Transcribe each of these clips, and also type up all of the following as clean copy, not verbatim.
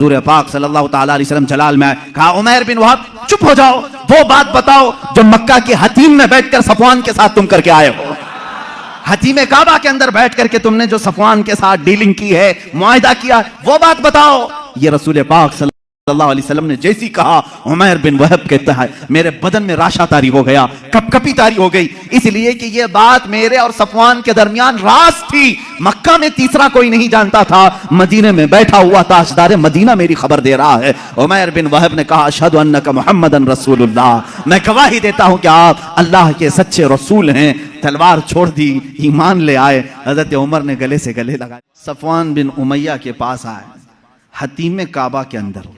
हुजूर पाक सल्लल्लाहु ताला अलैहि वसल्लम जलाल में आए, कहा उमैर बिन वहब चुप हो जाओ, वो बात बताओ जो मक्का की हतीम में बैठकर सफवान के साथ तुम करके आए हो। हतीम काबा के अंदर बैठ करके तुमने जो सफवान के साथ डीलिंग की है, मुआहिदा किया, वो बात बताओ। ये रसूल पाक सल्लल्लाहु अलैहि वसल्लम ने जैसी कहा, उमैर बिन वहब कहता है मेरे बदन में राशा तारी हो गया, कपकपी तारी हो गई, इसलिए कि ये बात मेरे और सफवान के दरमियान राज थी। मक्का में तीसरा कोई नहीं जानता था, मदीने में बैठा हुआ ताजदार मदीना मेरी खबर दे रहा है। उमैर बिन वहब ने कहा अशहदु अन्नका मुहम्मदन रसूलुल्लाह, मैं गवाही देता हूं कि आप अल्लाह के सच्चे रसूल हैं। तलवार छोड़ दी, ईमान ले आए। हजरत उमर ने गले से गले लगाए, सफवान बिन उमैया के पास आए, हतीम काबा के अंदर,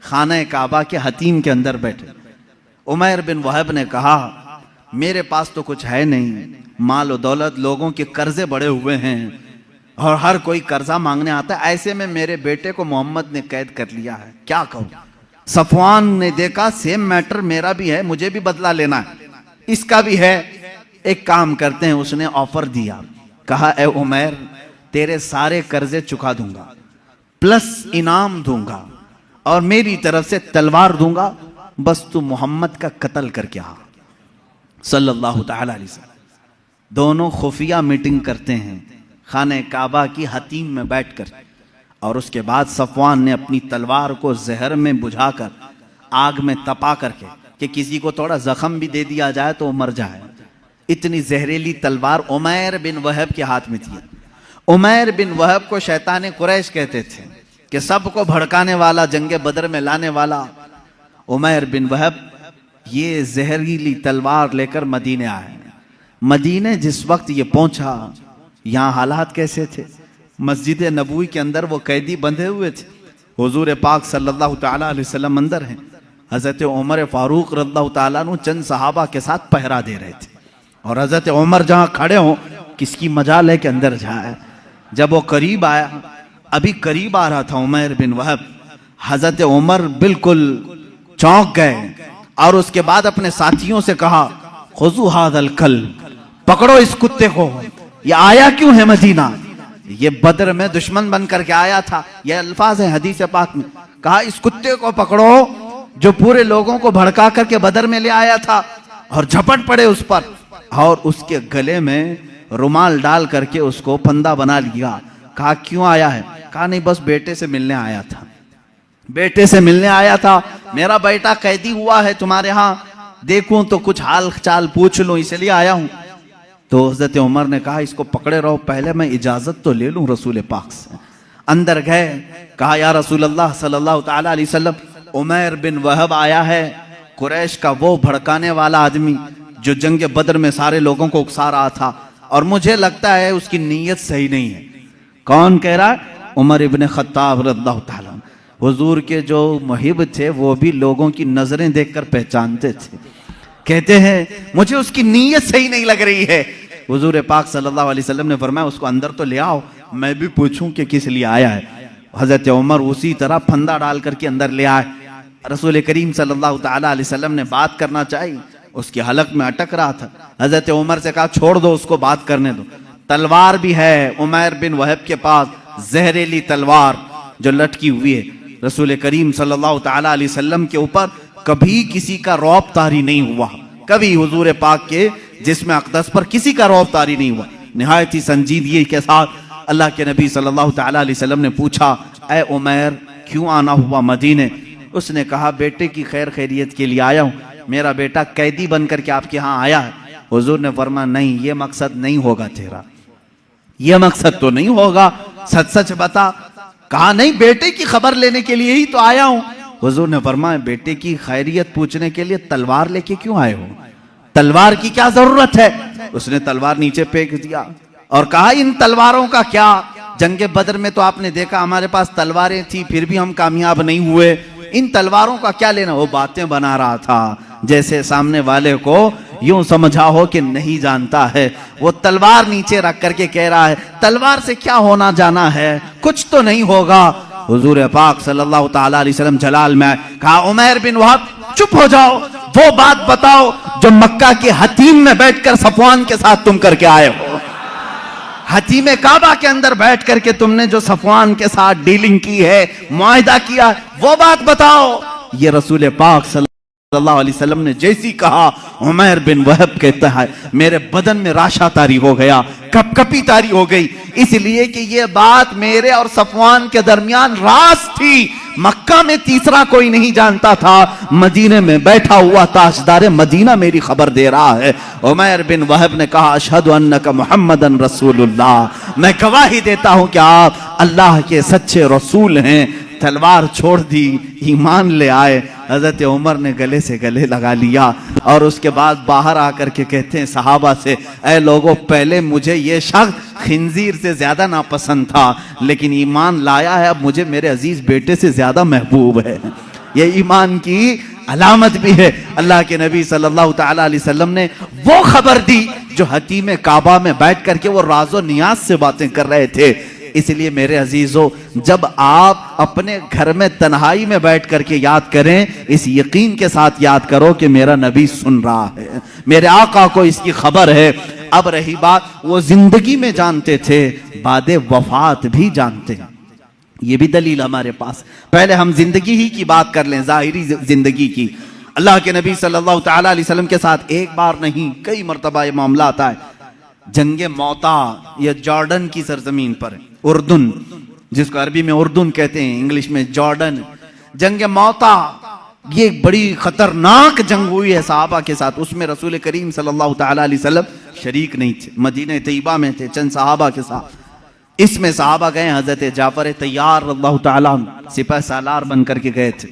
खाना काबा के हतीम के अंदर बैठे। उमैर बिन वहब ने कहा मेरे पास तो कुछ है नहीं, माल और दौलत, लोगों के कर्जे बड़े हुए हैं और हर कोई कर्जा मांगने आता है, ऐसे में मेरे बेटे को मोहम्मद ने कैद कर लिया है, क्या कहूं। सफवान ने देखा सेम मैटर मेरा भी है, मुझे भी बदला लेना है, इसका भी है, एक काम करते हैं। उसने ऑफर दिया, कहा ए उमैर तेरे सारे कर्जे चुका दूंगा, प्लस इनाम दूंगा और मेरी तरफ से तलवार दूंगा, बस तू मोहम्मद का कत्ल करके आ सल्लल्लाहु ताला अलैहि वसल्लम। दोनों खुफिया मीटिंग करते हैं खाने काबा की हतीम में बैठकर, और उसके बाद सफवान ने अपनी तलवार को जहर में बुझाकर आग में तपा करके कि किसी को थोड़ा जख्म भी दे दिया जाए तो मर जाए, इतनी जहरीली तलवार उमैर बिन वहब के हाथ में थी। उमैर बिन वहब को शैतान कुरैश कहते थे कि सबको भड़काने वाला, जंगे बदर में लाने वाला। उमैर बिन वहब ये जहरीली तलवार लेकर मदीने आए। मदीने जिस वक्त ये पहुंचा, यहाँ हालात कैसे थे, मस्जिद नबवी के अंदर वो कैदी बंधे हुए थे, हुजूर पाक सल्लल्लाहु ताला अलैहि वसल्लम अंदर हैं, हजरत उमर फारूक रज़ियल्लाहु ताला अन्हु चंद सहाबा के साथ पहरा दे रहे थे, और हजरत उमर जहाँ खड़े हों किसकी मजाल है कि अंदर जाए। जब वो करीब आया, अभी करीब आ रहा था उमैर बिन वहब, हजरत उमर बिल्कुल चौंक गए और उसके बाद अपने साथियों से कहा खुजू हादल कल, पकड़ो इस कुत्ते को, ये आया क्यों है मदीना, ये बदर में दुश्मन बन करके आया था, ये अल्फाज है हदीस पाक में। कहा इस कुत्ते को पकड़ो जो पूरे लोगों को भड़का करके बदर में ले आया था, और झपट पड़े उस पर और उसके गले में रुमाल डाल करके उसको फंदा बना लिया। कहा क्यों आया है, कहा नहीं बस बेटे से मिलने आया था, बेटे से मिलने आया था, मेरा बेटा कैदी हुआ है तुम्हारे यहाँ, देखूं तो कुछ हाल चाल पूछ लूं इसलिए आया हूं। तो हजरत उमर ने कहा इसको पकड़े रहो, पहले मैं इजाजत तो ले लूं रसूल पाक से। अंदर गए, कहा या रसूल अल्लाह सल्लल्लाहु ताला अलैहि वसल्लम, उमैर बिन वहब आया है, कुरैश का वो भड़काने वाला आदमी जो जंग बदर में सारे लोगों को उकसा रहा था, और मुझे लगता है उसकी नीयत सही नहीं है। कौन कह रहा है, उमर इब्ने खत्ताब रज़ियल्लाहु ताला। हुजूर के जो मुहिब थे वो भी लोगों की नजरें देखकर पहचानते थे, कहते हैं मुझे उसकी नीयत सही नहीं लग रही है। हुजूर पाक सल्लल्लाहु अलैहि वसल्लम ने फरमाया उसको अंदर तो ले आओ, मैं भी पूछूं कि किस लिए आया है। हजरत उमर उसी तरह फंदा डाल करके अंदर ले आए। रसूल करीम सल्लल्लाहु ताला अलैहि वसल्लम ने बात करना चाहिए, उसकी हलक में अटक रहा था। हजरत उमर से कहा छोड़ दो उसको, बात करने दो। तलवार भी है उमैर बिन वहब के पास, जहरीली तलवार जो लटकी हुई है। रसूल करीम सल्लल्लाहु ताला अलैहि वसल्लम के ऊपर कभी किसी का रौब तारी नहीं हुआ, कभी हुजूर पाक के जिस्म अक़दस पर किसी का रौब तारी नहीं हुआ। निहायत ही संजीदगी के साथ अल्लाह के नबी सल्लल्लाहु ताला अलैहि वसल्लम ने पूछा ए उमैर क्यों आना हुआ मदीने। उसने कहा बेटे की खैर खैरियत के लिए आया हूँ, मेरा बेटा कैदी बनकर के आपके यहाँ आया है। हुजूर ने फरमाया नहीं, ये मकसद नहीं होगा तेरा, ये मकसद तो नहीं होगा, सच सच बता। कहा नहीं, बेटे की खबर लेने के लिए ही तो आया हूं। हुजूर ने फरमाया बेटे की खैरियत पूछने के लिए तलवार लेके क्यों आए हो, तलवार की क्या जरूरत है। उसने तलवार नीचे फेंक दिया और कहा इन तलवारों का क्या, जंगे बदर में तो आपने देखा हमारे पास तलवारें थी फिर भी हम कामयाब नहीं हुए, इन तलवारों का क्या लेना। वो बातें बना रहा था जैसे सामने वाले को यूं समझा हो कि नहीं जानता है। वो तलवार नीचे रख करके कह रहा है तलवार से क्या होना जाना है, कुछ तो नहीं होगा। हुजूर पाक सल्लल्लाहु ताला अलैहि वसल्लम जलाल में कहा उमैर बिन वहब चुप हो जाओ, वो बात बताओ जो मक्का के हतीम में बैठकर सफवान के साथ तुम करके आए हो। हतीम काबा के अंदर बैठ करके तुमने जो सफवान के साथ डीलिंग की है, मुआहिदा किया, वो बात बताओ। ये रसूल पाक सल्लल्लाहु अलैहि वसल्लम ने जैसी कहा, उमैर बिन वहब कहता है मेरे बदन में राशा तारी हो गया, कपकपी तारी हो गई, इसलिए कि ये बात मेरे और सफवान के दरमियान राज थी। मक्का में तीसरा कोई नहीं जानता था, मदीने में बैठा हुआ ताजदार मदीना मेरी खबर दे रहा है। उमैर बिन वहब ने कहा अशहदु अन्नका मुहम्मदन रसूलुल्लाह, मैं गवाही देता हूं कि आप अल्लाह के सच्चे रसूल हैं। तलवार छोड़ दी, ईमान ले आए। हजरत उमर ने गले से गले लगा लिया और उसके बाद बाहर आकर के कहते हैं सहाबा से, ऐ लोगों, पहले मुझे ये शख्स खिंजीर से ज्यादा नापसंद था, लेकिन ईमान लाया है, अब मुझे मेरे अजीज बेटे से ज्यादा महबूब है। ये ईमान की अलामत भी है। अल्लाह के नबी सल्लल्लाहु तआला अलैहि वसल्लम ने वो खबर दी जो हतीम काबा में बैठ करके वो राजो नियाज से बातें कर रहे थे। इसलिए मेरे अजीजों, जब आप अपने घर में तन्हाई में बैठ करके याद करें, इस यकीन के साथ याद करो कि मेरा नबी सुन रहा है, मेरे आका को इसकी खबर है। अब रही बात, वो जिंदगी में जानते थे, बादे वफात भी जानते हैं। ये भी दलील हमारे पास। पहले हम जिंदगी ही की बात कर लें, जाहिरी जिंदगी की। अल्लाह के नबी सल्लल्लाहु तआला अलैहि वसल्लम के साथ एक बार नहीं कई मरतबा ये मामला आता है। जंगे मौता, यह जॉर्डन की सरजमीन पर है, उर्दुन, जिसको अरबी में उर्दुन कहते हैं, इंग्लिश में जॉर्डन। जंगे मौता ये एक बड़ी खतरनाक जंग हुई है सहाबा के साथ। उसमें रसूल करीम सल्लल्लाहु तआला अलैहि वसल्लम शरीक नहीं थे, मदीने तैयबा में थे चंद सहाबा के साथ। इसमें सहाबा गए, हजरत जाफर तैयार अल्लाह ताला सिपह सालार बन करके गए थे।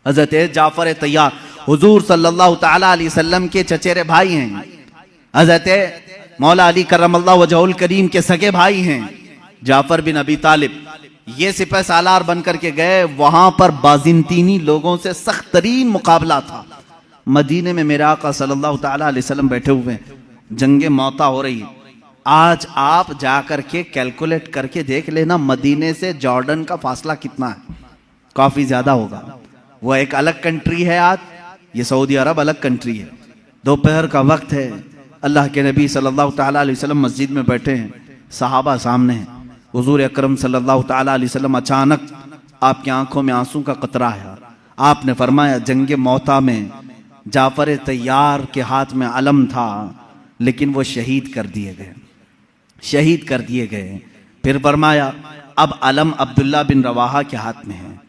हजरत जाफर तैयार हुजूर सल्लल्लाहु तआला अलैहि वसल्लम के चचेरे भाई हैं, हजरत मौला अली करमल्लाहु वजहुल करीम के सगे भाई हैं जाफर बिन अबी तालिब। ये सिपह सालार बन करके गए, वहां पर बाजिंतीनी लोगों से सख्त तरीन मुकाबला था। मदीने में मेरे आका सल्लल्लाहु तआला अलैहि वसल्लम बैठे हुए हैं, जंगे मौता हो रही है। आज आप जाकर के कैलकुलेट करके देख लेना, मदीने से जॉर्डन का फासला कितना है, काफी ज्यादा होगा। वो एक अलग कंट्री है, आज ये सऊदी अरब अलग कंट्री है। दोपहर का वक्त है, अल्लाह के नबी सल्लल्लाहु तआला अलैहि वसल्लम मस्जिद में बैठे हैं, सहाबा सामने हैं। हुजूर अकरम सल्लल्लाहु तआला अलैहि वसल्लम अचानक आपकी आंखों में आंसू का कतरा है। आपने फरमाया जंगे मौता में जाफर तैयार के हाथ में अलम था, लेकिन वो शहीद कर दिए गए, शहीद कर दिए गए। फिर फरमाया अब अलम अब्दुल्ला बिन रवाहा के हाथ में है।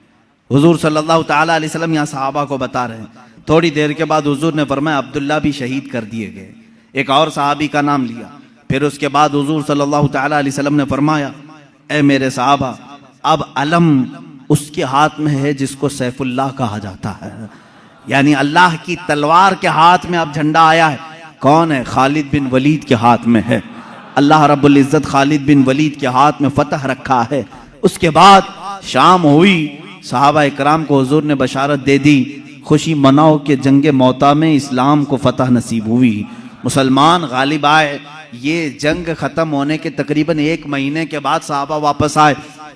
हुजूर सल्लल्लाहु तआला अलैहि वसल्लम यहाँ सहाबा को बता रहे हैं। थोड़ी देर के बाद हुजूर ने फरमाया अब्दुल्ला भी शहीद कर दिए गए। एक और सहाबी का नाम लिया। फिर उसके बाद हुजूर सल्लल्लाहु तआला अलैहि वसल्लम ने फरमाया ए मेरे सहाबा, अब अलम उसके हाथ में है जिसको सैफुल्लाह कहा जाता है, यानी अल्लाह की तलवार के हाथ में अब झंडा आया है। कौन है? खालिद बिन वलीद के हाथ में है। अल्लाह रब्बुल इज्जत खालिद बिन वलीद के हाथ में फतह रखा है। उसके बाद शाम हुई, सहाबा इकराम को हुजूर ने बशारत दे दी, खुशी मनाओ कि जंगे मौता में इस्लाम को फतह नसीब हुई, मुसलमान गालिब आए। ये जंग खत्म होने के तकरीबन 1 महीने के बाद सहाबा वापस आए,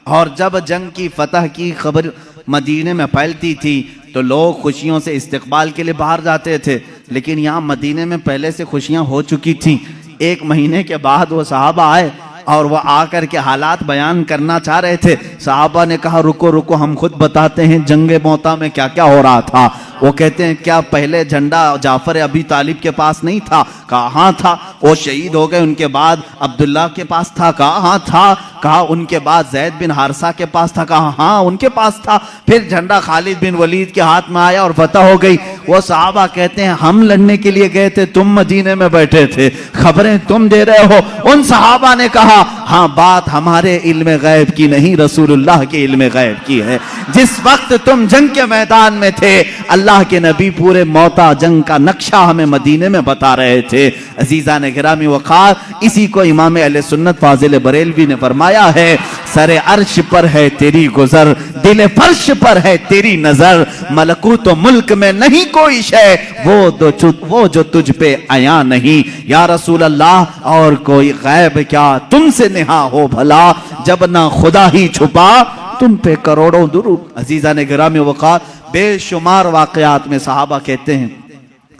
और जब जंग की फतह की खबर मदीने में फैलती थी तो लोग खुशियों से इस्तकबाल के लिए बाहर जाते थे, लेकिन यहाँ मदीने में पहले से खुशियां हो चुकी थी। 1 महीने के बाद वो सहाबा आए और वह आकर के हालात बयान करना चाह रहे थे। सहाबा ने कहा रुको रुको, हम खुद बताते हैं जंगे मौता में क्या क्या हो रहा था। वो कहते हैं क्या पहले झंडा जाफर अबी तालिब के पास नहीं था? कहा हाँ था। वो शहीद हो गए, उनके बाद अब्दुल्ला के पास था? कहा हाँ था। कहा उनके बाद जैद बिन हारसा के पास था? कहा हाँ उनके पास था। फिर झंडा खालिद बिन वलीद के हाथ में आया और फतह हो गई। वो सहाबा कहते हैं हम लड़ने के लिए गए थे, तुम मदीने में बैठे थे, खबरें तुम दे रहे हो। उन सहाबा ने कहा हाँ बात हमारे इल्म गैब की नहीं, रसूलुल्लाह के इल्म गैब की है। जिस वक्त तुम जंग के मैदान में थे, अल्लाह के नबी पूरे मौता जंग का नक्शा हमें मदीने में बता रहे थे। अजीजा ने गिरामी वक़ार, इसी को इमाम अहले सुन्नत फाजिल बरेलवी ने फरमाया है, सरे अर्श पर है तेरी गुजर, दिल फर्श पर है तेरी नजर, मलकूत तो मुल्क में नहीं कोई शय, वो जो तुझ पे आया नहीं। या रसूल अल्लाह और कोई गैब क्या तुमसे नेहा हो भला, जब ना खुदा ही छुपा तुम पे करोड़ों दुरूद। अजीजा ने गिरामी वक़ार, बेशुमार वाक़यात में सहाबा कहते हैं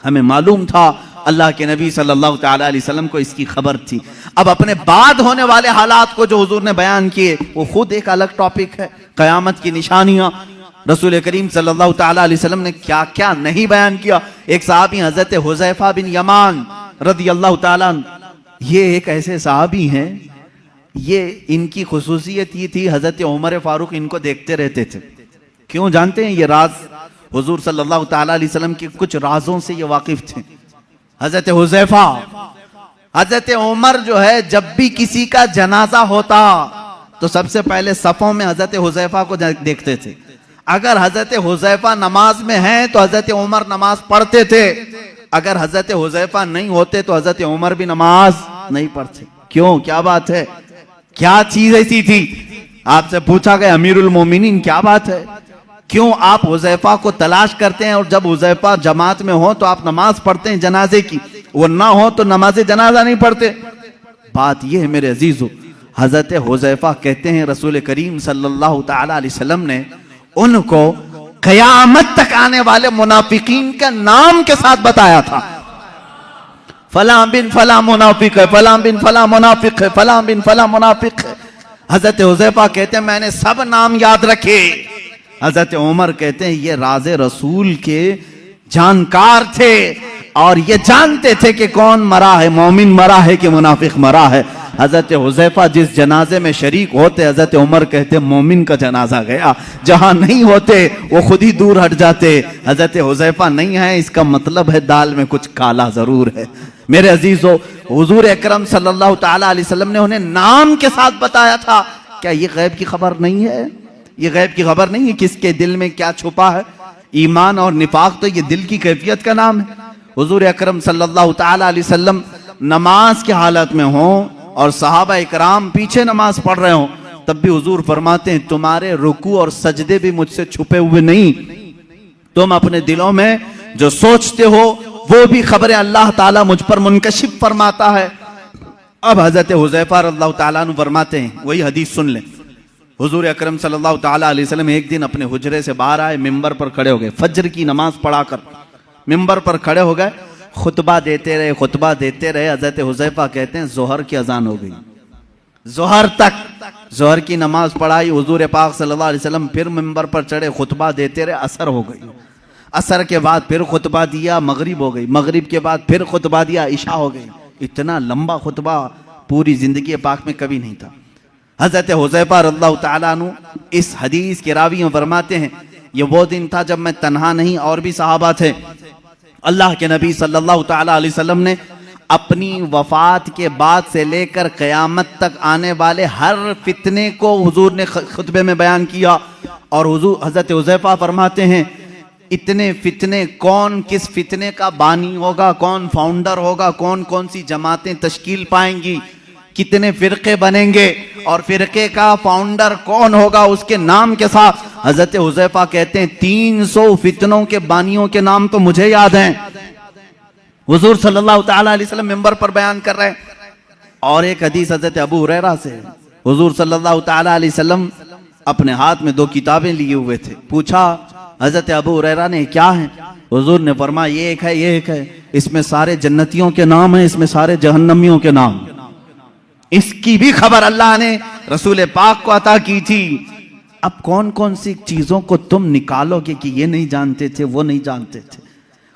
हमें मालूम था अल्लाह के नबी सल्लल्लाहु ताला अलैहि वसल्लम को इसकी खबर थी। अब अपने बाद होने वाले हालात को जो हुजूर ने बयान किए वो खुद एक अलग टॉपिक है। क़यामत की निशानियां रसूल करीम सल्लल्लाहु ताला अलैहि वसल्लम ने क्या क्या नहीं बयान किया। एक सहाबी हजरत हुज़ैफा बिन यमान रदी अल्लाह ताला, ये एक ऐसे सहाबी हैं, ये इनकी खुसूसियत ये थी हजरत उमर फारूक इनको देखते रहते थे। क्यों जानते हैं? ये राज हुजूर सल्लल्लाहु ताला अलैहि वसल्लम के कुछ राजों से ये वाकिफ थे। हजरत हुज़ैफा, हजरत उमर जो है जब भी किसी का जनाजा होता तो सबसे पहले सफों में हजरत हुज़ैफा को देखते थे। अगर हजरत हुज़ैफा नमाज में हैं तो हजरत उमर नमाज पढ़ते थे, अगर हजरत हुज़ैफा नहीं होते तो हजरत उमर भी नमाज नहीं पढ़ते। क्यों? क्या बात है? क्या चीज ऐसी थी? आपसे पूछा गया अमीरुल मोमिनीन क्या बात है, क्यों आप हुज़ैफा को तलाश करते हैं और जब हुज़ैफा जमात में हो तो आप नमाज पढ़ते हैं जनाजे की, वो ना हो तो नमाज जनाजा नहीं पढ़ते? बात यह है मेरे अजीजों, हजरत हुज़ैफा कहते हैं रसूल करीम सल्लल्लाहु ताला अलैहि वसल्लम ने उनको क़यामत तक आने वाले मुनाफिकीन का नाम के साथ बताया था। फलां बिन फलां मुनाफिक है, फलां बिन फलां मुनाफिक है, फलां बिन फलां मुनाफिक है। हजरत हुज़ैफा कहते हैं मैंने सब नाम याद रखे। हजरत उमर कहते हैं ये राज़े रसूल के जानकार थे और ये जानते थे कि कौन मरा है, मोमिन मरा है कि मुनाफिक मरा है। हजरत हुज़ैफा जिस जनाजे में शरीक होते हजरत उमर कहते मोमिन का जनाजा गया, जहां नहीं होते वो खुद ही दूर हट जाते। हजरत हुज़ैफा नहीं है इसका मतलब है दाल में कुछ काला जरूर है। मेरे अजीजों, हुजूर अकरम सल्लल्लाहु ताला अलैहि वसल्लम ने उन्हें नाम के साथ बताया था। क्या ये गैब की खबर नहीं है? ये गैब की खबर नहीं है किसके दिल में क्या छुपा है। ईमान और निफाक तो ये दिल की कैफियत का नाम है। हुजूर अकरम सल्लल्लाहु ताला अलैहि वसल्लम नमाज की हालत में हो और सहाबा इकराम पीछे नमाज पढ़ रहे हो, तब भी हुजूर फरमाते हैं तुम्हारे रुकू और सजदे भी मुझसे छुपे हुए नहीं, तुम अपने दिलों में जो सोचते हो वो भी खबरें अल्लाह ताला मुझ पर मुनकशिफ फरमाता है। अब हजरत हुज़ैफा रज़ियल्लाहु ताला अन्हु फरमाते हैं, वही हदीस सुन लें। हुजूर अकरम सल्लल्लाहु ताला अलैहि वसल्लम एक दिन अपने हुजरे से बाहर आए, मिंबर पर खड़े हो गए, फज्र की नमाज पढ़ाकर मिंबर पर खड़े हो गए, खुतबा देते रहे, खुतबा देते रहे। हजरत हुज़ैफा कहते हैं जोहर की अजान हो गई, जोहर तक जोहर की नमाज पढ़ाई। हुजूर पाक सल्लल्लाहु अलैहि वसल्लम फिर मिंबर पर चढ़े, खुतबा देते रहे, असर हो गई, असर के बाद फिर खुतबा दिया, मगरिब हो गई, मगरिब के बाद फिर खुतबा दिया, इशा हो गई। इतना लंबा खुतबा पूरी जिंदगी पाक में कभी नहीं था। हजरत हुज़ैफा रज़ियल्लाहु ताला अन्हु इस हदीस के रावी फरमाते हैं ये वो दिन था जब मैं तन्हा नहीं और भी सहाबा थे। अल्लाह के नबी सल्लल्लाहु ताला अलैहि वसल्लम ने अपनी वफात के बाद से लेकर क़यामत तक आने वाले हर फितने को हुजूर ने खुतबे में बयान किया। और हुजूर हजरत हुज़ैफा फरमाते हैं इतने फितने, कौन किस फितने का बानी होगा, कौन फाउंडर होगा, कौन कौन सी जमातें तश्कील पाएंगी, कितने फिरके बनेंगे और फिरके का फाउंडर कौन होगा, उसके नाम के साथ हजरत हुज़ैफा कहते हैं 300 फितनों के बानियों के नाम तो मुझे याद हैं। हुजूर सल्लल्लाहु ताला अलैहि वसल्लम मिंबर पर बयान कर रहे हैं। और एक हदीस हजरत अबू हुरैरा से, हुजूर सल्लल्लाहु ताला अलैहि वसल्लम अपने हाथ में 2 किताबें लिए हुए थे। पूछा हजरत अबू हुरैरा ने क्या है? हुजूर ने फरमाया ये एक है, ये एक है, इसमें सारे जन्नतियों के नाम है, इसमें सारे जहन्नमियों के नाम। इसकी भी खबर अल्लाह ने रसूल पाक को अता की थी। अब कौन कौन सी चीजों को तुम निकालोगे कि ये नहीं जानते थे, वो नहीं जानते थे,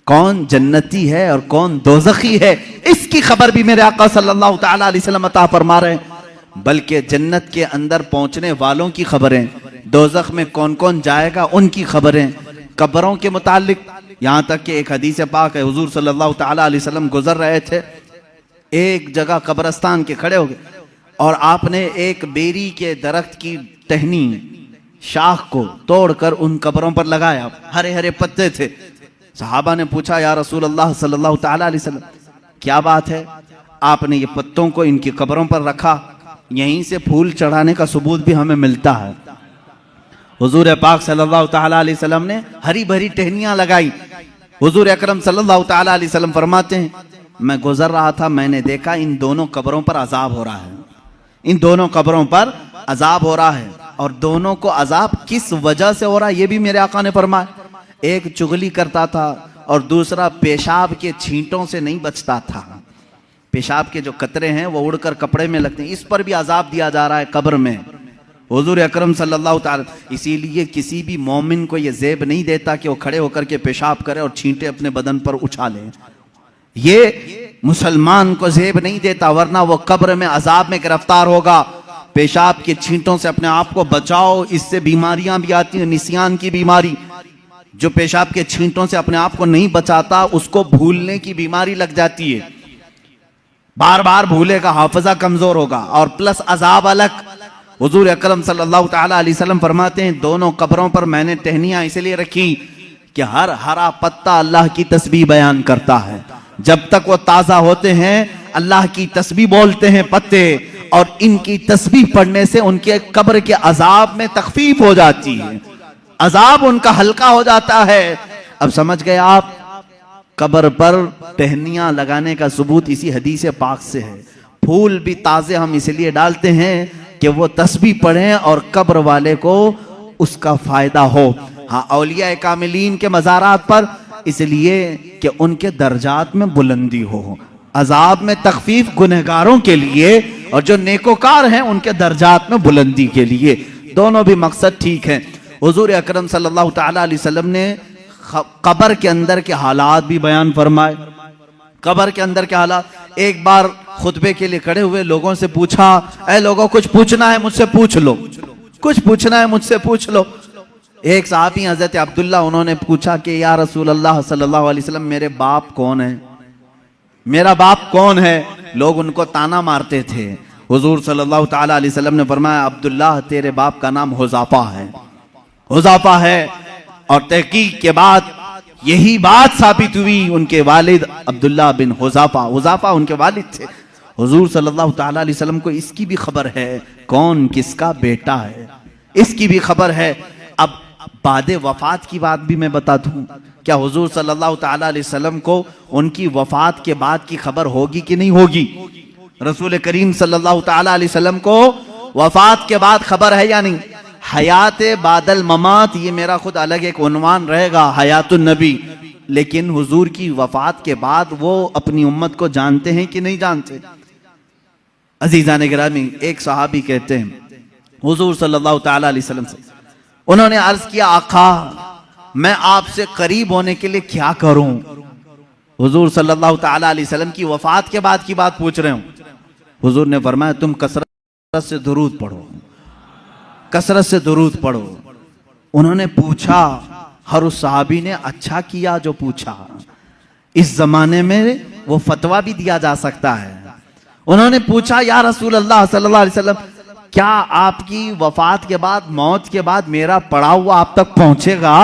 कौन जन्नती है और कौन दोज़खी है, इसकी खबर भी मेरे आका सल्लल्लाहु ताला अलैहि वसल्लम अता फरमा रहे हैं। बल्कि जन्नत के अंदर पहुंचने वालों की खबरें, दोज़ख में कौन कौन जाएगा उनकी खबरें, कब्रों के मुतालिक, यहां तक कि एक हदीस पाक है हुजूर सल्लल्लाहु ताला अलैहि वसल्लम गुजर रहे थे, एक जगह कब्रस्तान के खड़े हो गए और आपने एक बेरी के दरख्त की टहनी शाख को तोड़कर उन कब्रों पर लगाया, हरे हरे पत्ते थे। सहाबा ने पूछा या रसूल अल्लाह सल्लल्लाहु ताला अलैहि वसल्लम क्या बात है, आपने ये पत्तों को इनकी कब्रों पर रखा, यहीं से फूल चढ़ाने का सबूत भी हमें मिलता है। हुजूर पाक सल्लल्लाहु ताला अलैहि वसल्लम ने हरी भरी टहनियां लगाई। हुजूर अकरम सल्लल्लाहु ताला अलैहि वसल्लम फरमाते हैं मैं गुजर रहा था, मैंने देखा इन दोनों कब्रों पर अजाब हो रहा है, इन दोनों कब्रों पर अजाब हो रहा है। और दोनों को अजाब किस वजह से हो रहा है ये भी मेरे आका ने फरमाया। एक चुगली करता था, और दूसरा पेशाब के छींटों से नहीं बचता था। पेशाब के जो कतरे हैं वो उड़कर कपड़े में लगते हैं, इस पर भी अजाब दिया जा रहा है कब्र में। हुजूर अकरम सल्लल्लाहु ताला, इसीलिए किसी भी मोमिन को ये ज़ेब नहीं देता कि वो खड़े होकर के पेशाब करे और छींटे अपने बदन पर उछाले। ये मुसलमान को ज़ेब नहीं देता, वरना वो कब्र में अजाब में गिरफ्तार होगा। पेशाब के छींटों से अपने आप को बचाओ, इससे बीमारियां भी आती हैं, निसियान की बीमारी। जो पेशाब के छींटों से अपने आप को नहीं बचाता उसको भूलने की बीमारी लग जाती है, बार बार भूलेगा, हाफिजा कमजोर होगा, और प्लस अजाब अलग। हुजूर अकरम सल्लल्लाहु ताला अलैहि वसल्लम फरमाते हैं, दोनों कब्रों पर मैंने टहनियां इसलिए रखी कि हर हरा पत्ता अल्लाह की तस्बीह बयान करता है। जब तक वो ताजा होते हैं अल्लाह की तस्बीह बोलते हैं पत्ते, और इनकी तस्बीह पढ़ने से उनके कब्र के अजाब में तखफीफ हो जाती है, अजाब उनका हल्का हो जाता है। अब समझ गए आप, कब्र पर टहनियां लगाने का सबूत इसी हदीस पाक से है। फूल भी ताजे हम इसलिए डालते हैं कि वो तस्बीह पढ़ें और कब्र वाले को उसका फायदा हो। हाँ, औलिया कामिलीन के मज़ारात पर इसलिए कि उनके दर्जात में बुलंदी हो, अजाब में तखफीफ गुनहगारों के लिए, और जो नेकोकार हैं उनके दर्जात में बुलंदी के लिए। दोनों भी मकसद ठीक है। हुजूर अकरम सल्लल्लाहु ताला अलैहि वसल्लम ने कब्र के अंदर के हालात भी बयान फरमाए। कब्र के अंदर के हालात, एक बार खुतबे के लिए खड़े हुए लोगों से पूछा, ऐ लोगों कुछ पूछना है मुझसे पूछ लो, कुछ पूछना है मुझसे पूछ लो। एक साहबी हजरत अब्दुल्ला, उन्होंने पूछा कि या रसूल अल्लाह सल्लल्लाहु अलैहि वसल्लम मेरे बाप कौन है, मेरा बाप कौन है। लोग उनको ताना मारते थे। हुजूर सल्लल्लाहु ताला अलैहि वसल्लम ने फरमाया, अब्दुल्ला तेरे बाप का नाम हुज़ाफा है, हुज़ाफा है। और तहकीक के बाद यही बात साबित हुई, उनके वालिद अब्दुल्ला बिन हुज़ाफा, हुज़ाफा उनके वालिद थे। हुजूर सल्लल्लाहु ताला अलैहि वसल्लम को इसकी भी खबर है कौन किसका बेटा है, इसकी भी खबर है। अब बाद वफात की बात भी मैं बता दूं, क्या हुजूर सल्लल्लाहु ताला अलैहि वसल्लम को उनकी वफात के बाद की खबर होगी कि नहीं होगी? रसूल करीम सल्लल्लाहु ताला अलैहि वसल्लम को वफात के बाद खबर है या नहीं? हयात बादल ममात, ये मेरा खुद अलग एक उन्वान रहेगा, हयातुन नबी। लेकिन हुजूर की वफात के बाद वो अपनी उम्मत को जानते हैं कि नहीं जानते? अजीजान गिरामी, एक सहाबी कहते हैं हुजूर सल्लल्लाहु ताला अलैहि वसल्लम से, उन्होंने अर्ज किया, आका मैं आपसे करीब होने के लिए क्या करूं? हुजूर सल्लल्लाहु ताला अलैहि वसल्लम की वफात के बाद की बात पूछ रहे हूं। हुजूर ने फरमाया, तुम कसरत से दुरूद पढ़ो, कसरत से दुरूद पढ़ो। उन्होंने पूछा, हर उस सहाबी ने अच्छा किया जो पूछा। इस जमाने में वो फतवा भी दिया जा सकता है। उन्होंने पूछा, या रसूल अल्लाह सल्लल्लाहु अलैहि वसल्लम, क्या आपकी वफात के बाद, मौत के बाद मेरा पड़ा हुआ आप तक पहुंचेगा?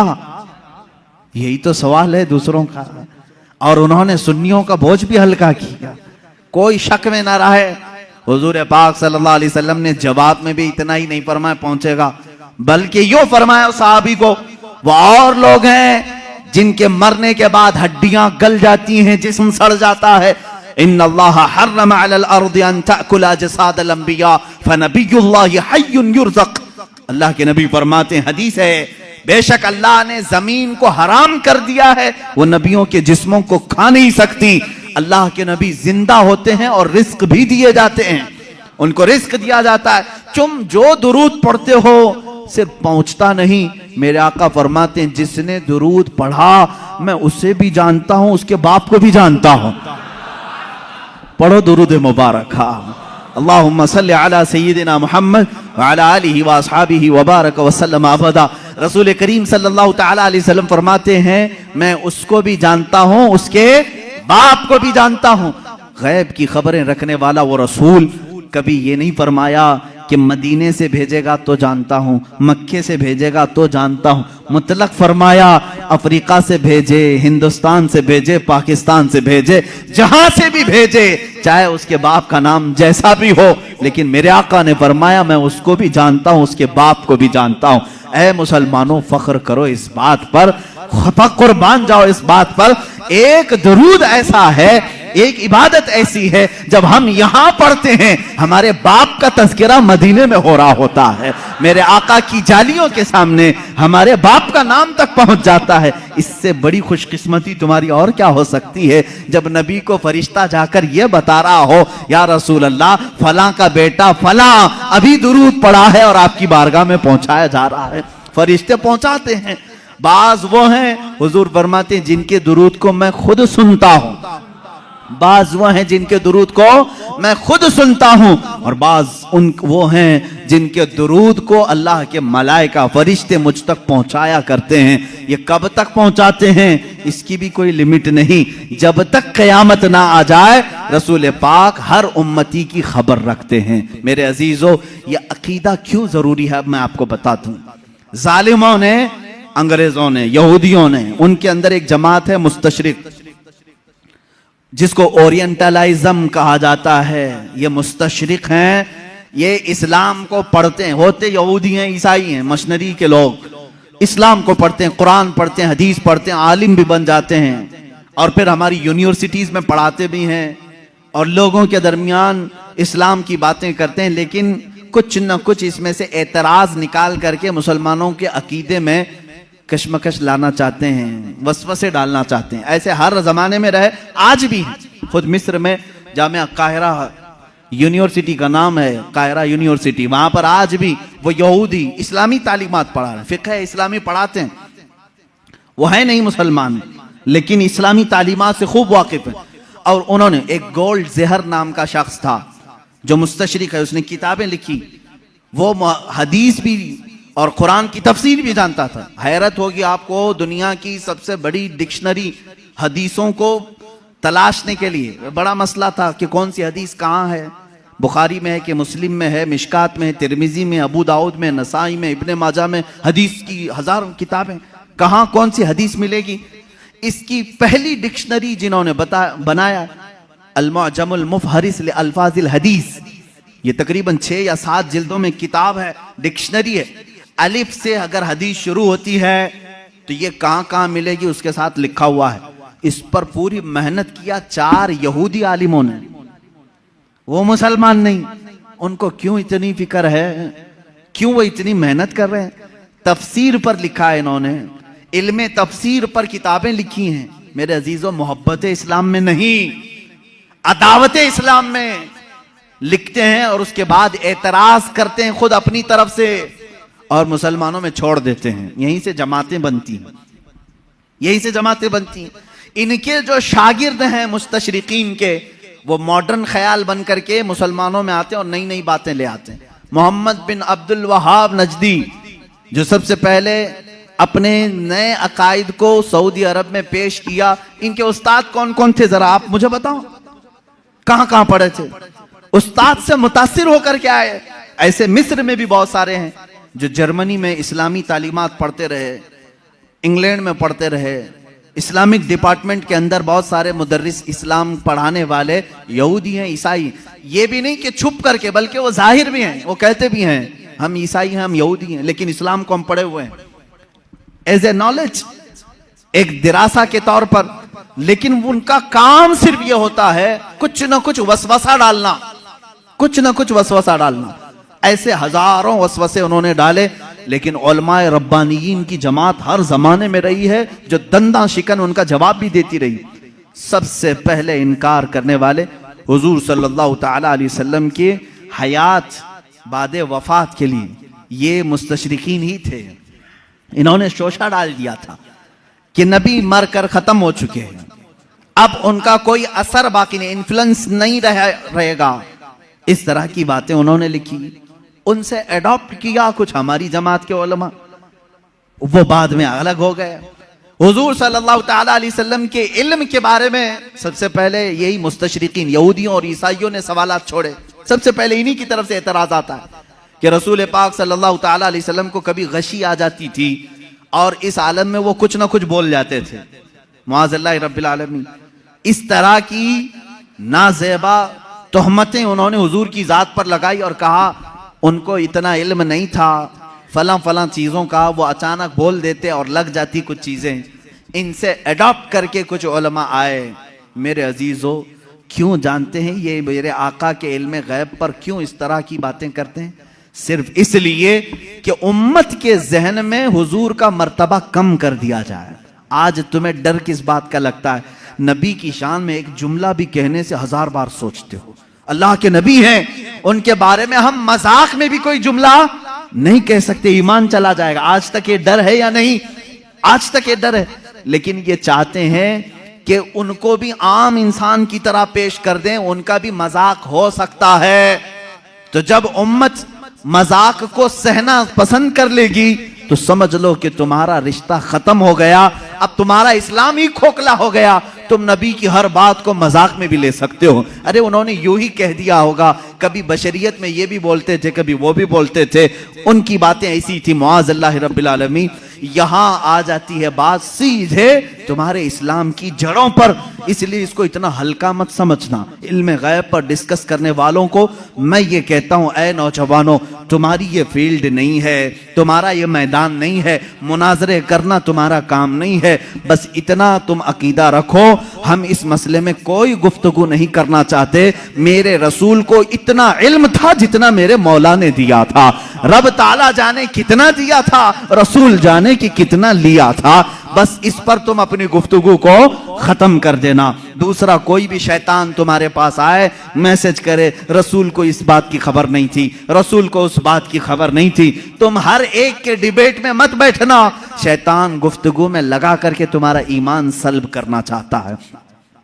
यही तो सवाल है दूसरों का। और उन्होंने सुन्नियों का बोझ भी हल्का किया, कोई शक में ना रहे। हुजूर पाक सल्लल्लाहु अलैहि वसल्लम ने जवाब में भी इतना ही नहीं फरमाया पहुंचेगा, बल्कि यूं फरमाया सहाबी को, वो और लोग हैं जिनके मरने के बाद हड्डियां गल जाती हैं, जिस्म सड़ जाता है। इन्नल्लाह हर्रम अलल अर्दि अन तअकुल अजसादल अंबिया फनबियुल्लाहि हय्युन युरज़क़। अल्लाह के नबी फरमाते हैं, हदीस है, बेशक अल्लाह ने जमीन को हराम कर दिया है, वो नबियों के जिस्मों को खा नहीं सकती। अल्लाह के नबी जिंदा होते हैं और रिस्क भी दिए जाते हैं, उनको रिस्क दिया जाता है। तुम जो दुरूद पढ़ते हो सिर्फ पहुंचता नहीं, मेरे आका फरमाते हैं, जिसने दुरूद पढ़ा मैं उसे भी जानता हूं, उसके बाप को भी जानता हूं। पढ़ो दुरूद मुबारक। अल्लाहुम्मा सल्लि अला सय्यिदिना मुहम्मद व अला आलिहि व अस्हाबिहि व बारक व सल्लम अबदा। रसूल करीम सल्लल्लाहु ताला अलैहि वसल्लम फरमाते हैं, मैं उसको भी जानता हूं, उसके बाप को भी जानता हूं। गैब की खबरें रखने वाला वो रसूल कभी ये नहीं फरमाया कि मदीने से भेजेगा तो जानता हूं, मक्के से भेजेगा तो जानता हूं। मुतलक फरमाया, अफ्रीका से भेजे, हिंदुस्तान से भेजे, पाकिस्तान से भेजे, जहां से भी भेजे, चाहे उसके बाप का नाम जैसा भी हो, लेकिन मेरे आका ने फरमाया मैं उसको भी जानता हूं, उसके बाप को भी जानता हूं। ऐ मुसलमानों, फख्र करो इस बात पर, कुर्बान जाओ इस बात पर। एक दुरूद ऐसा है एक इबादत ऐसी है जब हम यहां पढ़ते हैं हमारे बाप का तज़किरा मदीने में हो रहा होता है, मेरे आका की जालियों के सामने हमारे बाप का नाम तक पहुंच जाता है। इससे बड़ी खुशकिस्मती तुम्हारी और क्या हो सकती है जब नबी को फरिश्ता जाकर यह बता रहा हो, या रसूल अल्लाह फला का बेटा फला अभी दुरूद पड़ा है और आपकी बारगाह में पहुंचाया जा रहा है। फरिश्ते पहुंचाते हैं। बाज वो हैं, हुजूर फरमाते हैं, जिनके दुरूद को मैं खुद सुनता हूं। बाज वो हैं जिनके दुरूद को मैं खुद सुनता हूं, और बाज वो हैं जिनके दुरूद को अल्लाह के मलाइका फरिश्ते मुझ तक पहुंचाया करते हैं। ये कब तक पहुंचाते हैं इसकी भी कोई लिमिट नहीं, जब तक क़यामत ना आ जाए रसूल पाक हर उम्मती की खबर रखते हैं। मेरे अजीजों, ये अकीदा क्यों जरूरी है अब मैं आपको बताता हूं। जालिमों ने, अंग्रेजों ने, यहूदियों ने, उनके अंदर एक जमात है मुस्तशरिक, जिसको ओरिएंटलाइज्म कहा जाता है। ये मुस्तशरिक हैं, ये इस्लाम को पढ़ते हैं, होते यहूदी हैं, ईसाई हैं, मशनरी के लोग इस्लाम को पढ़ते हैं, कुरान पढ़ते हैं, हदीस पढ़ते हैं, आलिम भी बन जाते हैं, और फिर हमारी यूनिवर्सिटीज में पढ़ाते भी हैं और लोगों के दरमियान इस्लाम की बातें करते हैं, लेकिन कुछ न कुछ इसमें से एतराज निकाल करके मुसलमानों के अकीदे में कशमकश लाना चाहते हैं, वसवसे डालना चाहते हैं। ऐसे हर जमाने में रहे, आज भी है। खुद मिस्र में जामिया काहिरा यूनिवर्सिटी का नाम है, काहिरा यूनिवर्सिटी, वहां पर आज भी वो यहूदी इस्लामी तालीमात पढ़ा रहे हैं, फिक़ह इस्लामी पढ़ाते हैं। वो है नहीं मुसलमान, लेकिन इस्लामी तालीमात से खूब वाकिफ है। और उन्होंने, एक गोल्ड ज़हर नाम का शख्स था जो मुस्तशरिक है, उसने किताबें लिखी, वो हदीस भी और कुरान की तफसीर भी जानता था। हैरत होगी आपको, दुनिया की सबसे बड़ी डिक्शनरी हदीसों को तलाशने के लिए बड़ा मसला था कि कौन सी हदीस कहाँ है, बुखारी में है कि मुस्लिम में है, मिशकात में है, तिरमिजी में, अबू दाऊद में, नसाई में, इब्ने माजा में, हदीस की हजारों किताबें, कहाँ कौन सी हदीस मिलेगी। इसकी पहली डिक्शनरी जिन्होंने बनाया, अल-मुअजमुल मुफहरिस लि अल्फाजिल हदीस, ये तकरीबन 6 या 7 जिल्दों में किताब है, डिक्शनरी है। अलिफ से अगर हदीस शुरू होती है तो ये कहाँ कहाँ मिलेगी उसके साथ लिखा हुआ है। इस पर पूरी मेहनत किया 4 यहूदी आलिमों ने, वो मुसलमान नहीं। उनको क्यों इतनी फिक्र है, क्यों वो इतनी मेहनत कर रहे हैं? तफसीर पर लिखा है इन्होंने, इल्मे तफसीर पर किताबें लिखी हैं। मेरे अजीजों, मोहब्बत इस्लाम में नहीं, अदावत इस्लाम में लिखते हैं और उसके बाद एतराज करते हैं खुद अपनी तरफ से और मुसलमानों में छोड़ देते हैं। यहीं से जमातें बनती हैं, यहीं से जमातें बनती हैं। इनके जो शागिर्द हैं मुस्तशरिकीन के, वो मॉडर्न ख्याल बन करके मुसलमानों में आते हैं और नई नई बातें ले आते हैं। मोहम्मद बिन अब्दुल वहाब नजदी, जो सबसे पहले अपने नए अकायद को सऊदी अरब में पेश किया, इनके उस्ताद कौन कौन थे जरा आप मुझे बताओ, कहां कहां पढ़े थे? उस्ताद से मुतासिर होकर के आए। ऐसे मिस्र में भी बहुत सारे हैं जो जर्मनी में इस्लामी तालीमात पढ़ते रहे, इंग्लैंड में पढ़ते रहे, इस्लामिक डिपार्टमेंट के अंदर बहुत सारे मुदर्रिस इस्लाम पढ़ाने वाले यहूदी हैं, ईसाई। ये भी नहीं कि छुप करके, बल्कि वो जाहिर भी हैं, वो कहते भी हैं हम ईसाई हैं, हम यहूदी हैं, लेकिन इस्लाम को हम पढ़े हुए हैं एज ए नॉलेज, एक दिरासा के तौर पर। लेकिन उनका काम सिर्फ ये होता है कुछ ना कुछ वसवसा डालना, कुछ ना कुछ वसवसा डालना। ऐसे हजारों वसवसे उन्होंने डाले, लेकिन उलमाए रब्बानियीन की जमात हर जमाने में रही है जो दंदा शिकन उनका जवाब भी देती रही। सबसे पहले इनकार करने वाले हुजूर सल्लल्लाहु तआला अलैहि वसल्लम के हयात बाद वफात के लिए ये मुस्तशरिकीन ही थे। इन्होंने शोशा डाल दिया था कि नबी मर कर खत्म हो चुके हैं, अब उनका कोई असर बाकी नहीं, इन्फ्लुएंस नहीं रहेगा। इस तरह की बातें उन्होंने लिखी, उनसे एडॉप्ट किया कुछ हमारी जमात के उलमा, वो बाद में अलग हो गए। हुजूर सल्लल्लाहु तआला अलैहि वसल्लम के इल्म के बारे में सबसे पहले यही मुस्तशरिकीन यहूदियों और ईसाइयों ने सवालात छोड़े। सबसे पहले इन्हीं की तरफ से एतराज आता है कि रसूल पाक सल्लल्लाहु तआला अलैहि वसल्लम को कभी गशी आ जाती थी और इस आलम में वो कुछ ना कुछ बोल जाते थे, मुआज़ल्लाह रब्बिल आलमीन। इस तरह की नाज़ेबा तोहमतें उन्होंने हुजूर की जात पर लगाई और कहा उनको इतना इल्म नहीं था फलां फलां चीज़ों का, वो अचानक बोल देते और लग जाती कुछ चीज़ें। इनसे अडॉप्ट करके कुछ उलमा आए। मेरे अजीज़ों, क्यों जानते हैं ये मेरे आका के इल्म गैब पर क्यों इस तरह की बातें करते हैं? सिर्फ इसलिए कि उम्मत के जहन में हुजूर का मर्तबा कम कर दिया जाए। आज तुम्हें डर किस बात का लगता है? नबी की शान में एक जुमला भी कहने से 1000 बार सोचते हो। अल्लाह के नबी हैं, उनके बारे में हम मजाक में भी कोई जुमला नहीं कह सकते, ईमान चला जाएगा। आज तक ये डर है या नहीं? आज तक ये डर है। लेकिन ये चाहते हैं कि उनको भी आम इंसान की तरह पेश कर दें, उनका भी मजाक हो सकता है। तो जब उम्मत मजाक को सहना पसंद कर लेगी तो समझ लो कि तुम्हारा रिश्ता खत्म हो गया, अब तुम्हारा इस्लाम ही खोखला हो गया। तुम नबी की हर बात को मजाक में भी ले सकते हो। अरे उन्होंने यूं ही कह दिया होगा, कभी बशरियत में ये भी बोलते थे, कभी वो भी बोलते थे, उनकी बातें ऐसी थी। मुआज़ अल्लाह रब्बिल आलमीन। यहां आ जाती है बात सीधे तुम्हारे इस्लाम की जड़ों पर, इसलिए इसको इतना हल्का मत समझना। इल्म गैब पर डिस्कस करने वालों को मैं ये कहता हूं, ऐ नौजवानों, तुम्हारी ये फील्ड नहीं है, तुम्हारा ये मैदान नहीं है, मुनाजरे करना तुम्हारा काम नहीं है। बस इतना तुम अकीदा रखो, हम इस मसले में कोई गुफ्तगू नहीं करना चाहते। मेरे रसूल को इतना इल्म था जितना मेरे मौला ने दिया था। रब ताला जाने कितना दिया था, रसूल जाने कि कितना लिया था। बस इस पर तुम अपनी गुफ्तगू को खत्म कर देना। दूसरा, कोई भी शैतान तुम्हारे पास आए, मैसेज करे, रसूल को इस बात की खबर नहीं थी, रसूल को उस बात की खबर नहीं थी, तुम हर एक के डिबेट में मत बैठना। शैतान गुफ्तगू में लगा करके तुम्हारा ईमान सल्ब करना चाहता है,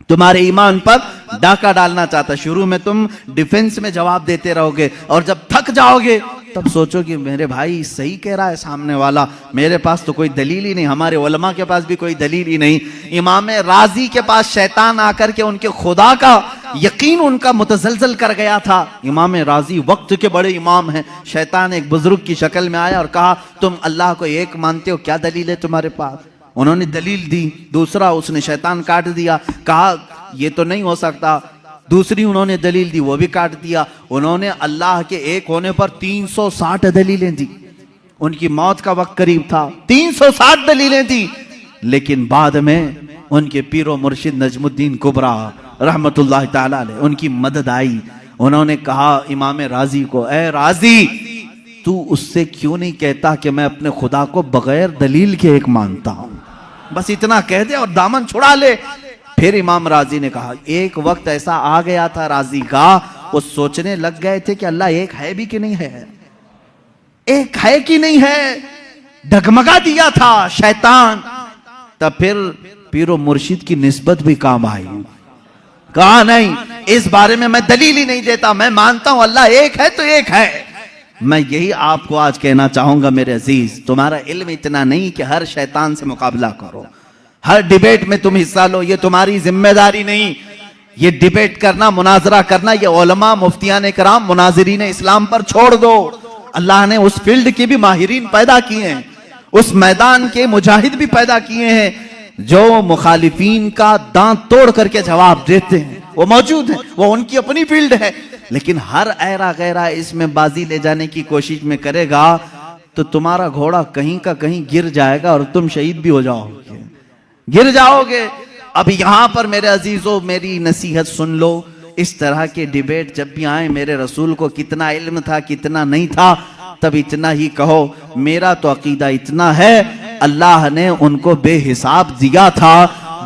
तुम्हारे ईमान पर डाका डालना चाहता। शुरू में तुम डिफेंस में जवाब देते रहोगे और जब थक जाओगे तब सोचो कि मेरे भाई सही कह रहा है सामने वाला, मेरे पास तो कोई दलील ही नहीं, हमारे उलमा के पास भी कोई दलील ही नहीं। इमाम राजी के पास शैतान आकर के उनके खुदा का यकीन उनका मुतजलजल कर गया था। इमाम राजी वक्त के बड़े इमाम हैं। शैतान एक बुजुर्ग की शक्ल में आया और कहा, तुम अल्लाह को एक मानते हो, क्या दलील है तुम्हारे पास? उन्होंने दलील दी। दूसरा, उसने शैतान काट दिया, कहा ये तो नहीं हो सकता। दूसरी उन्होंने दलील दी, वो भी काट दिया। उन्होंने अल्लाह के एक होने पर 360 दलीलें दी। उनकी मौत का वक्त करीब था, 360 दलीलें दी। लेकिन बाद में उनके पीरो मुर्शिद नजमुद्दीन कुबरा रहमतुल्लाह ताला अलैह, उनकी मदद आई। उन्होंने कहा इमाम राजी को, ए राजी, तू उससे क्यों नहीं कहता कि मैं अपने खुदा को बगैर दलील के एक मानता हूं? बस इतना कह दे और दामन छुड़ा ले। फिर इमाम राजी ने कहा, एक वक्त ऐसा आ गया था राजी का, वो सोचने लग गए थे कि अल्लाह एक है भी कि नहीं है, एक है कि नहीं है, डगमगा दिया था शैतान। तब फिर पीरो मुर्शिद की निस्बत भी काम आई। कहा नहीं, इस बारे में मैं दलील ही नहीं देता, मैं मानता हूं अल्लाह एक है तो एक है। मैं यही आपको आज कहना चाहूंगा मेरे अजीज, तुम्हारा इल्म इतना नहीं कि हर शैतान से मुकाबला करो, हर डिबेट में तुम हिस्सा लो, ये तुम्हारी जिम्मेदारी नहीं। ये डिबेट करना, मुनाजरा करना, ये उलमा, मुफ्तियान कराम, मुनाजिरीन इस्लाम पर छोड़ दो। अल्लाह ने उस फील्ड के भी माहिरीन पैदा किए हैं, उस मैदान के मुजाहिद भी पैदा किए हैं जो मुखालिफीन का दांत तोड़ करके जवाब देते हैं। वो मौजूद है, वो उनकी अपनी फील्ड है। लेकिन हर ऐरा गैरा इसमें बाजी ले जाने की कोशिश में करेगा तो तुम्हारा घोड़ा कहीं का कहीं गिर जाएगा और तुम शहीद भी हो जाओगे, गिर जाओगे। अब यहां पर मेरे अजीजों, मेरी नसीहत सुन लो। इस तरह के डिबेट जब भी आए, मेरे रसूल को कितना इल्म था, कितना नहीं था, तब इतना ही कहो, मेरा तो अकीदा इतना है, अल्लाह ने उनको बेहिसाब दिया था,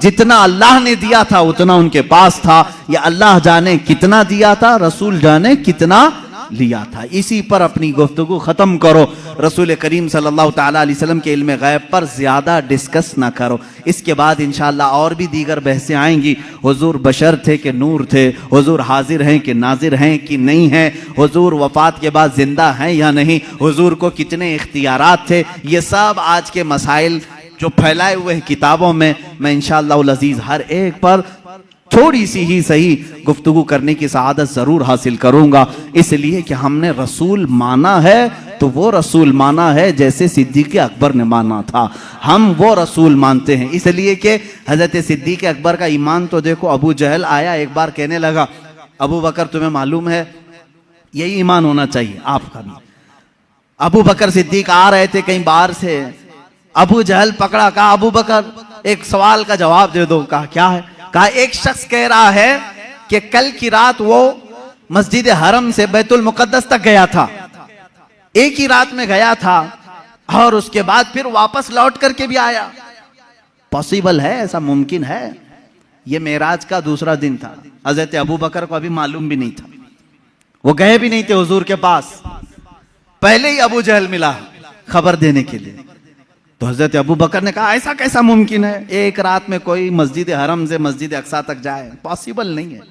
जितना अल्लाह ने दिया था उतना उनके पास था। या अल्लाह जाने कितना दिया था, रसूल जाने कितना लिया था। इसी पर अपनी गुफ्तगू खत्म करो। रसूल करीम सल्लल्लाहु ताला अलैहि वसल्लम के इल्म गैब पर ज्यादा डिस्कस ना करो। इसके बाद इंशाअल्लाह और भी दीगर बहसें आएंगी। हुजूर बशर थे कि नूर थे, हुजूर हाजिर हैं कि नाजिर हैं कि नहीं हैं, हुजूर वफात के बाद जिंदा हैं या नहीं, हुजूर को कितने इख्तियारात थे, ये सब आज के मसाइल जो फैलाए हुए हैं किताबों में, मैं इंशाअल्लाह उल अजीज हर एक पर थोड़ी सी ही सही गुफ्तगू करने की सआदत जरूर हासिल करूंगा। इसलिए कि हमने रसूल माना है तो वो रसूल माना है जैसे सिद्दीक़ अकबर ने माना था। हम वो रसूल मानते हैं इसलिए कि हजरत सिद्दीक़ अकबर का ईमान तो देखो। अबू जहल आया एक बार, कहने लगा, अबू बकर तुम्हें मालूम है, यही ईमान होना चाहिए आपका भी। अबू बकर सिद्दीक आ रहे थे कहीं बाहर से, अबू जहल पकड़ा, कहा अबू बकर एक सवाल का जवाब दे दो। कहा क्या है? कहा एक शख्स कह रहा है कि कल की रात वो मस्जिद हरम से बैतुल मुकद्दस तक गया था, एक ही रात में गया था और उसके बाद फिर वापस लौट करके भी आया। पॉसिबल है, ऐसा मुमकिन है। ये मेराज का दूसरा दिन था। हजरत अबू बकर को अभी मालूम भी नहीं था, वो गए भी नहीं थे हुजूर के पास। पहले ही अबू जहल मिला खबर देने के लिए। तो हजरत अबू बकर ने कहा ऐसा कैसा मुमकिन है, एक रात में कोई मस्जिद हरम से मस्जिद अक्सा तक जाए? पॉसिबल नहीं है,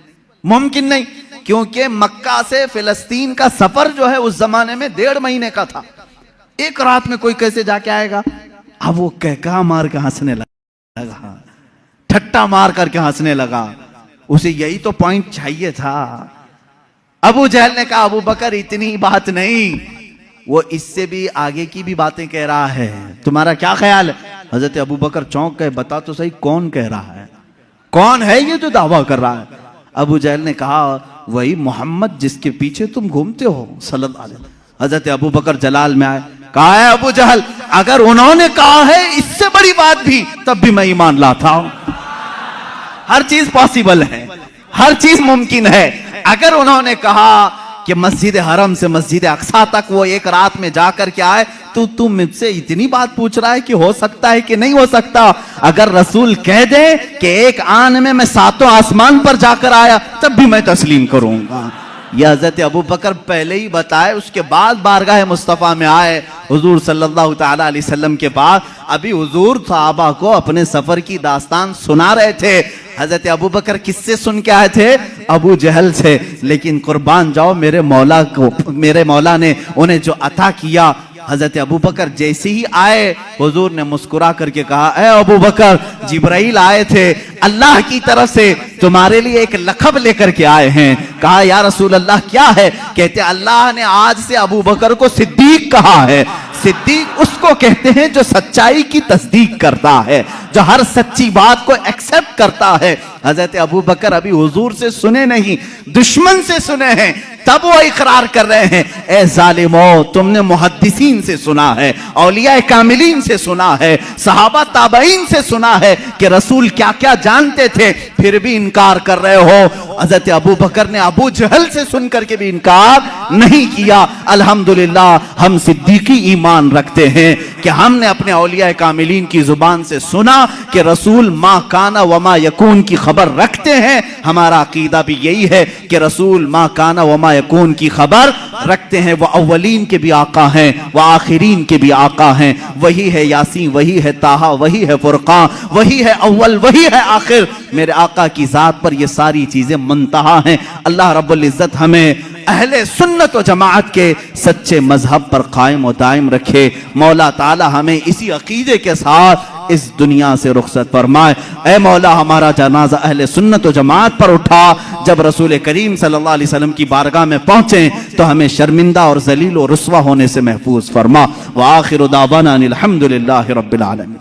मुमकिन नहीं, क्योंकि मक्का से फिलिस्तीन का सफर जो है उस जमाने में 1.5 महीने का था। एक रात में कोई कैसे जाके आएगा? अब वो कहका मार के हंसने लगा, ठट्टा मार करके हंसने लगा। उसे यही तो पॉइंट चाहिए था। अबू जहल ने कहा अबू बकर इतनी बात नहीं, वो इससे भी आगे की भी बातें कह रहा है, तुम्हारा क्या ख्याल है? हजरत अबू बकर चौंक गए, बता तो सही कौन कह रहा है, कौन है ये जो दावा कर रहा है? अबू जहल ने कहा वही मोहम्मद जिसके पीछे तुम घूमते हो सल्लल्लाहु अलैहि वसल्लम। हजरत अबू बकर जलाल में आए, कहा है अबू जहल अगर उन्होंने कहा है इससे बड़ी बात भी, तब भी मैं ईमान लाता हूं। हर चीज पॉसिबल है, हर चीज मुमकिन है। अगर उन्होंने कहा कि मस्जिद हरम से मस्जिद अक्सा तक वो एक रात में जाकर के आए, तो तू मुझसे इतनी बात पूछ रहा है कि हो सकता है कि नहीं हो सकता? अगर रसूल कह दे कि एक आन में मैं 7 आसमान पर जाकर आया, तब भी मैं तस्लीम करूंगा। यह हजरत अबू बकर पहले ही बताए, उसके बाद बारगाह मुस्तफ़ा में आए हुजूर सल्लल्लाहु ताला अलैहि वसल्लम के पास। अभी हुजूर सहाबा को अपने सफर की दास्तान सुना रहे थे। हजरत अबू बकर किससे सुन के आए थे? अबू जहल से। लेकिन कुर्बान जाओ मेरे मौला को, मेरे मौला ने उन्हें जो अता किया। हजरत अबू बकर जैसे ही आए, हुजूर ने मुस्कुरा करके कहा ए अबू बकर, जिब्राइल आए थे अल्लाह की तरफ से, तुम्हारे लिए एक लक़ब लेकर के आए हैं। कहा या रसूल अल्लाह क्या है? कहते अल्लाह ने आज से अबू बकर को सिद्दीक कहा है। सिद्दीक उसको कहते हैं जो सच्चाई की तस्दीक करता है, जो हर सच्ची बात को एक्सेप्ट करता है। हजरत अबू बकर अभी हुजूर से सुने नहीं, दुश्मन से सुने हैं, तब वो इकरार कर रहे हैं ए जालिमो, तुमने मुहद्दिसीन से सुना है, औलिया कामिलीन से सुना है, सहाबा ताबईन से सुना है कि रसूल क्या क्या जानते थे, फिर भी इनकार कर रहे हो। हजरत अबू बकर ने अबू जहल से सुनकर के भी इनकार नहीं किया। अल्हम्दुलिल्लाह हम सिद्दीकी ईमान रखते हैं कि हमने अपने औलिया कामिलीन की जुबान से सुना कि रसूल मा काना व मा यकून की खबर रखते हैं। हमारा अकीदा भी यही है कि रसूल मा काना व मा यकून की खबर रखते हैं। वह अव्वलीन के भी आका हैं, वह आखिरीन के भी आका हैं। वही है यासीन, वही है ताहा, वही है फुरकान, वही है अव्वल, वही है आखिर। मेरे आका की जात पर ये सारी चीजें मुंतहा हैं। अल्लाह रब्बुल इज्जत हमें अहले सुन्नत व जमाअत के सच्चे मजहब पर कायम व दायम रखे। मौला ताला हमें इसी अकीदे के साथ इस दुनिया से रुखसत फरमाए। ऐ मौला हमारा जनाजा अहले सुन्नत व जमाअत पर उठा। जब रसूल करीम सल्लल्लाहु अलैहि वसल्लम की बारगाह में पहुंचे तो हमें शर्मिंदा और जलील और रुस्वा होने से महफूज फरमा। व आखिरु दावाना अनिल हम्दुलिल्लाहि रब्बिल आलमीन।